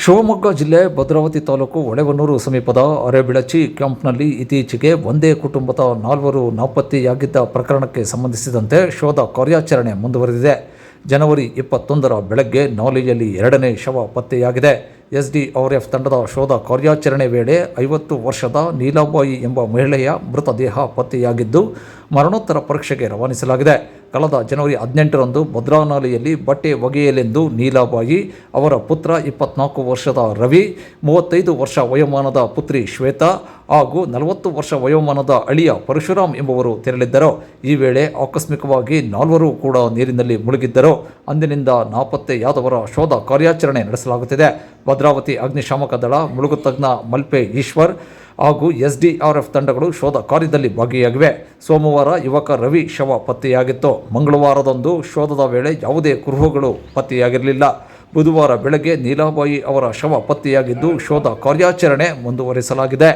ಶಿವಮೊಗ್ಗ ಜಿಲ್ಲೆ ಭದ್ರಾವತಿ ತಾಲೂಕು ಹೊಳೆಹೊನ್ನೂರು ಸಮೀಪದ ಅರೆಬಿಳಚಿ ಕ್ಯಾಂಪ್ನಲ್ಲಿ ಇತ್ತೀಚೆಗೆ ಒಂದೇ ಕುಟುಂಬದ 4 ನಾಪತ್ತೆಯಾಗಿದ್ದ ಪ್ರಕರಣಕ್ಕೆ ಸಂಬಂಧಿಸಿದಂತೆ ಶೋಧ ಕಾರ್ಯಾಚರಣೆ ಮುಂದುವರೆದಿದೆ. ಜನವರಿ 21ರ ಬೆಳಗ್ಗೆ ನಾಲೆಯಲ್ಲಿ 2ನೇ ಶವ ಪತ್ತೆಯಾಗಿದೆ. ಎಸ್ಡಿಆರ್ಎಫ್ ತಂಡದ ಶೋಧ ಕಾರ್ಯಾಚರಣೆ ವೇಳೆ 50 ವರ್ಷದ ನೀಲಾಬಾಯಿ ಎಂಬ ಮಹಿಳೆಯ ಮೃತದೇಹ ಪತ್ತೆಯಾಗಿದ್ದು ಮರಣೋತ್ತರ ಪರೀಕ್ಷೆಗೆ ರವಾನಿಸಲಾಗಿದೆ. ಕಳೆದ ಜನವರಿ 18ರಂದು ಭದ್ರಾ ನಾಲೆಯಲ್ಲಿ ಬಟ್ಟೆ ಒಗೆಯಲೆಂದು ನೀಲಾಬಾಯಿ, ಅವರ ಪುತ್ರ 24 ವರ್ಷದ ರವಿ, 35 ವರ್ಷ ವಯೋಮಾನದ ಪುತ್ರಿ ಶ್ವೇತಾ ಹಾಗೂ 40 ವರ್ಷ ವಯೋಮಾನದ ಅಳಿಯ ಪರಶುರಾಮ್ ಎಂಬುವರು ತೆರಳಿದ್ದರು. ಈ ವೇಳೆ ಆಕಸ್ಮಿಕವಾಗಿ 4 ಕೂಡ ನೀರಿನಲ್ಲಿ ಮುಳುಗಿದ್ದರು. ಅಂದಿನಿಂದ ನಾಪತ್ತೆಯಾದವರ ಶೋಧ ಕಾರ್ಯಾಚರಣೆ ನಡೆಸಲಾಗುತ್ತಿದೆ. ಭದ್ರಾವತಿ ಅಗ್ನಿಶಾಮಕ ದಳ, ಮುಳುಗು ತಜ್ಞ ಮಲ್ಪೆ ಈಶ್ವರ್ ಹಾಗೂ ಎಸ್ಡಿಆರ್ಎಫ್ ತಂಡಗಳು ಶೋಧ ಕಾರ್ಯದಲ್ಲಿ ಭಾಗಿಯಾಗಿವೆ. ಸೋಮವಾರ ಯುವಕ ರವಿ ಶವ ಪತ್ತೆಯಾಗಿತ್ತು. ಮಂಗಳವಾರದಂದು ಶೋಧದ ವೇಳೆ ಯಾವುದೇ ಕುರುಹುಗಳು ಪತ್ತೆಯಾಗಿರಲಿಲ್ಲ. ಬುಧವಾರ ಬೆಳಗ್ಗೆ ನೀಲಾಬಾಯಿ ಅವರ ಶವ ಪತ್ತೆಯಾಗಿದ್ದು ಶೋಧ ಕಾರ್ಯಾಚರಣೆ ಮುಂದುವರಿಸಲಾಗಿದೆ.